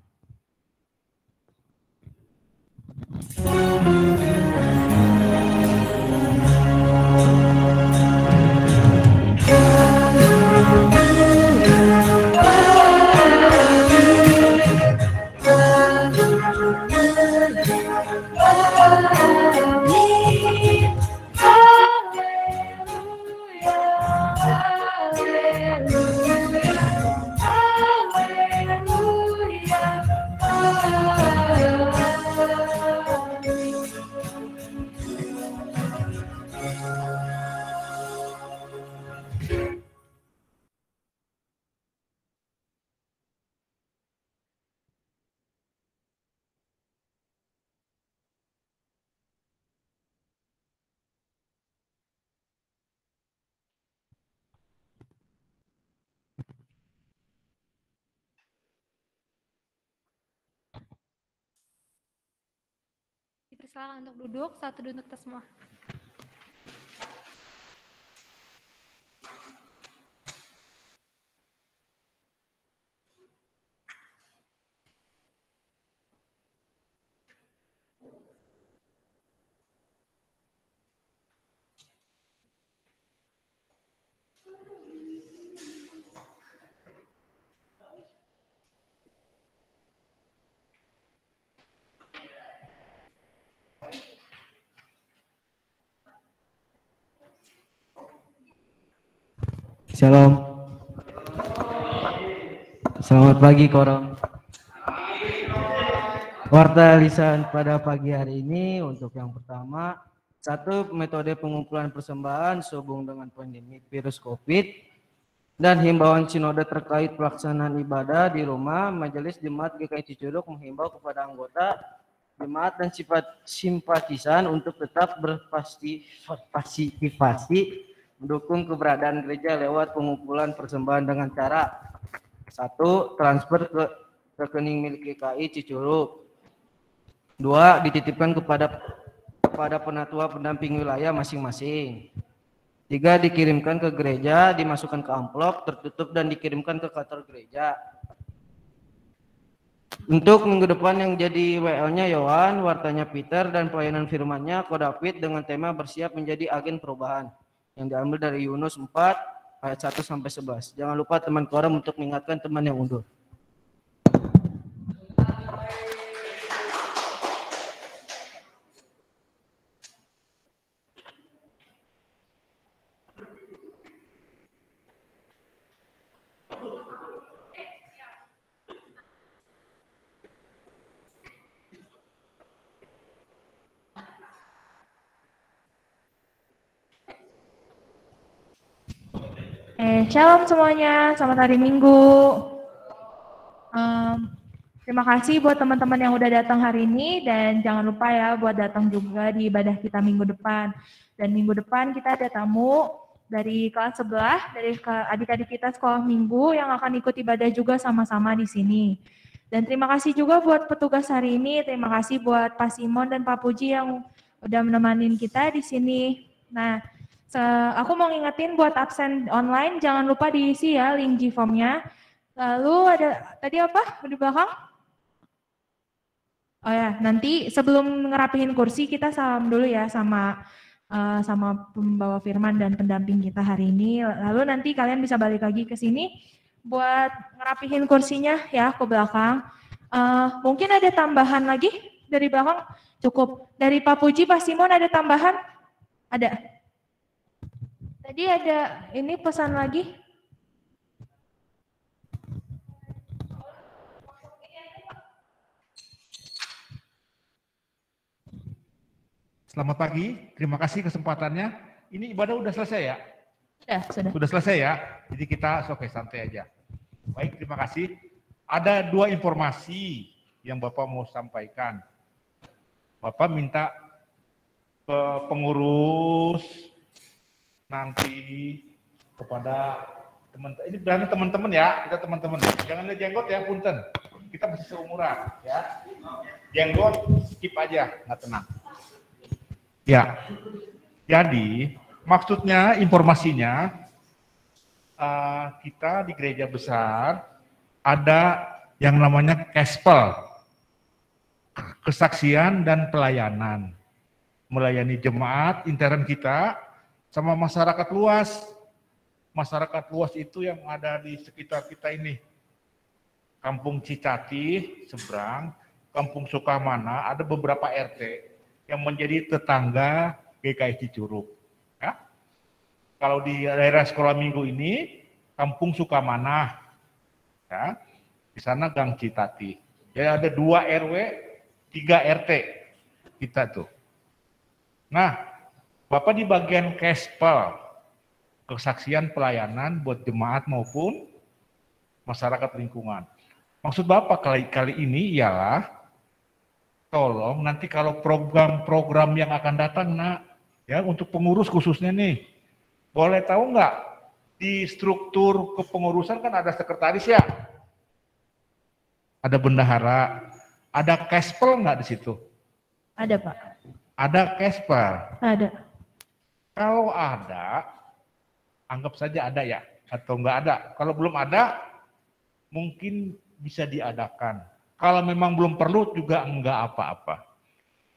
Dipersilakan untuk duduk, satu duduk kita semua. Shalom. Selamat pagi Korom. Warta lisan pada pagi hari ini untuk yang pertama, satu metode pengumpulan persembahan sehubung dengan pandemi virus COVID dan himbauan sinode terkait pelaksanaan ibadah di rumah. Majelis Jemaat GKI Cicurug menghimbau kepada anggota jemaat dan simpatisan untuk tetap berpartisipasi mendukung keberadaan gereja lewat pengumpulan persembahan dengan cara: 1. Transfer ke rekening milik GKI Cicurug. 2. Dititipkan kepada penatua pendamping wilayah masing-masing. 3. Dikirimkan ke gereja, dimasukkan ke amplop tertutup dan dikirimkan ke kantor gereja. Untuk minggu depan yang jadi WL-nya Yohan, wartanya Peter, dan pelayanan firman-nya Kodapit dengan tema bersiap menjadi agen perubahan, yang diambil dari Yunus 4 ayat 1-11. Jangan lupa teman koram untuk mengingatkan teman yang undur. Shalom semuanya, selamat hari Minggu. Terima kasih buat teman-teman yang udah datang hari ini dan jangan lupa ya buat datang juga di ibadah kita minggu depan. Dan minggu depan kita ada tamu dari kelas sebelah, dari adik-adik kita sekolah minggu yang akan ikut ibadah juga sama-sama di sini. Dan terima kasih juga buat petugas hari ini, terima kasih buat Pak Simon dan Pak Puji yang udah menemani kita di sini. Nah, aku mau ngingetin buat absen online, jangan lupa diisi ya link G-form-nya. Lalu ada tadi apa di belakang? Oh ya, nanti sebelum ngerapihin kursi kita salam dulu ya sama pembawa firman dan pendamping kita hari ini. Lalu nanti kalian bisa balik lagi ke sini buat ngerapihin kursinya ya ke belakang. Mungkin ada tambahan lagi dari belakang? Cukup. Dari Pak Puji, Pak Simon ada tambahan? Ada. Tadi ada ini pesan lagi. Selamat pagi, terima kasih kesempatannya. Ini ibadah udah selesai ya? Sudah. Sudah selesai ya, jadi kita oke santai aja. Baik, terima kasih. Ada 2 informasi yang Bapak mau sampaikan. Bapak minta ke pengurus nanti kepada teman-teman, ini berani teman-teman ya, kita teman-teman. Jangan lihat jenggot ya, punten. Kita masih seumuran ya. Jenggot skip aja, nggak tenang. Ya, jadi maksudnya informasinya kita di gereja besar ada yang namanya Kespel, kesaksian dan pelayanan, melayani jemaat intern kita sama masyarakat luas. Masyarakat luas itu yang ada di sekitar kita ini, Kampung Cicati seberang, Kampung Sukamana, ada beberapa RT yang menjadi tetangga GKI Cicurug. Ya. Kalau di daerah sekolah minggu ini, Kampung Sukamana, ya, di sana Gang Citati. Jadi ada 2 RW, 3 RT kita tuh. Nah, Bapak di bagian Kespel, kesaksian pelayanan buat jemaat maupun masyarakat lingkungan. Maksud Bapak kali ini ialah tolong nanti kalau program-program yang akan datang ya untuk pengurus khususnya nih, boleh tahu nggak di struktur kepengurusan kan ada sekretaris ya, ada bendahara, ada Kespel nggak di situ? Ada Pak. Ada Kespel. Ada. Kalau ada, anggap saja ada ya, atau nggak ada. Kalau belum ada, mungkin bisa diadakan. Kalau memang belum perlu juga enggak apa-apa.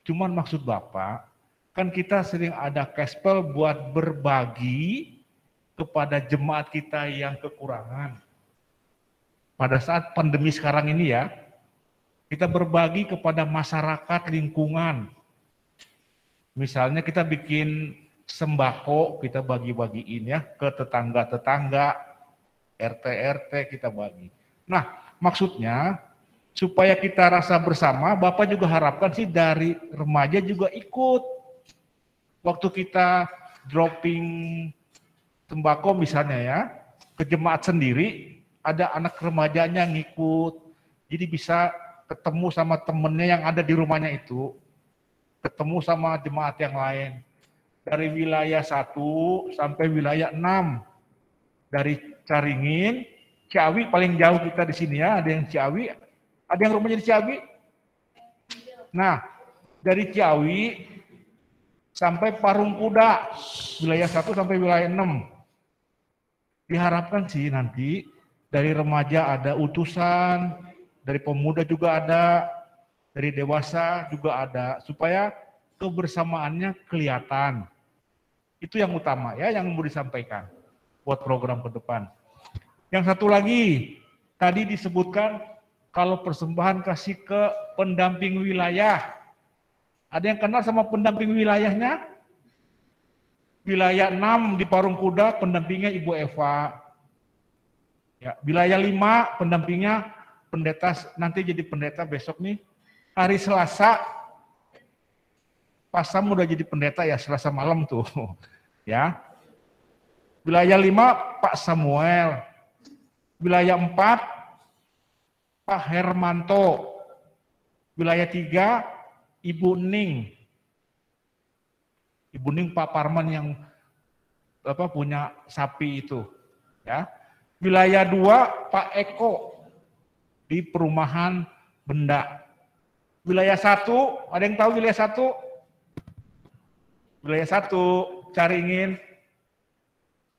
Cuman maksud Bapak, kan kita sering ada Kespel buat berbagi kepada jemaat kita yang kekurangan. Pada saat pandemi sekarang ini ya, kita berbagi kepada masyarakat lingkungan. Misalnya kita bikin sembako, kita bagi-bagiin ya ke tetangga-tetangga, RT-RT kita bagi. Nah, maksudnya supaya kita rasa bersama, Bapak juga harapkan sih dari remaja juga ikut. Waktu kita dropping sembako misalnya ya, ke jemaat sendiri, ada anak remajanya ngikut. Jadi bisa ketemu sama temennya yang ada di rumahnya itu, ketemu sama jemaat yang lain. Dari wilayah 1 sampai wilayah 6. Dari Caringin, Ciawi paling jauh kita di sini ya, ada yang Ciawi, ada yang rumahnya di Ciawi. Nah, dari Ciawi sampai Parung Kuda, wilayah 1 sampai wilayah 6. Diharapkan sih nanti dari remaja ada utusan, dari pemuda juga ada, dari dewasa juga ada, supaya kebersamaannya kelihatan. Itu yang utama ya, yang mau disampaikan buat program ke depan. Yang satu lagi, tadi disebutkan kalau persembahan kasih ke pendamping wilayah. Ada yang kenal sama pendamping wilayahnya? Wilayah 6 di Parung Kuda pendampingnya Ibu Eva. Ya, wilayah 5 pendampingnya pendeta, nanti jadi pendeta besok nih. Hari Selasa, Pak Sam udah jadi pendeta ya, Selasa malam tuh. Ya. Wilayah 5 Pak Samuel. Wilayah 4 Pak Hermanto. Wilayah 3 Ibu Ning. Ibu Ning Pak Parman yang punya sapi itu, ya. Wilayah 2 Pak Eko di perumahan Benda. Wilayah 1, ada yang tahu wilayah 1? Wilayah 1 Caringin,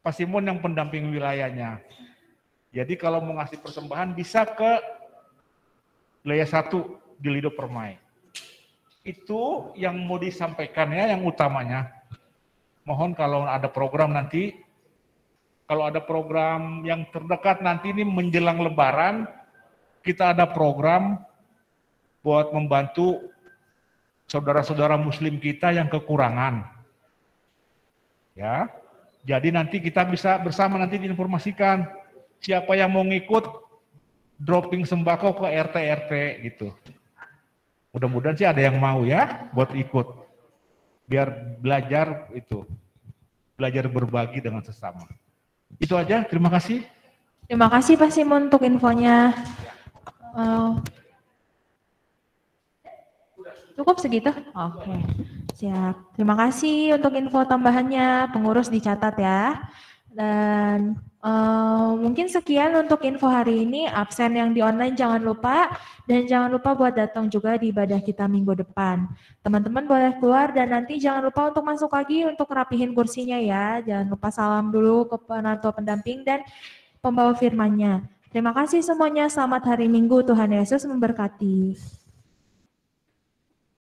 Pak Simon yang pendamping wilayahnya. Jadi kalau mau ngasih persembahan bisa ke wilayah 1 di Lido Permai. Itu yang mau disampaikan ya, yang utamanya. Mohon kalau ada program nanti, kalau ada program yang terdekat nanti ini menjelang Lebaran, kita ada program buat membantu saudara-saudara Muslim kita yang kekurangan. Ya, jadi nanti kita bisa bersama nanti diinformasikan siapa yang mau ngikut dropping sembako ke RT-RT gitu. Mudah-mudahan sih ada yang mau ya buat ikut, biar belajar belajar berbagi dengan sesama. Itu aja, terima kasih. Terima kasih Pak Simon untuk infonya. Cukup segitu? Oke, siap. Terima kasih untuk info tambahannya, pengurus dicatat ya. Dan mungkin sekian untuk info hari ini. Absen yang di online jangan lupa, dan jangan lupa buat datang juga di ibadah kita minggu depan. Teman-teman boleh keluar dan nanti jangan lupa untuk masuk lagi untuk rapihin kursinya ya. Jangan lupa salam dulu ke penatua pendamping dan pembawa firmannya. Terima kasih semuanya, selamat hari Minggu, Tuhan Yesus memberkati.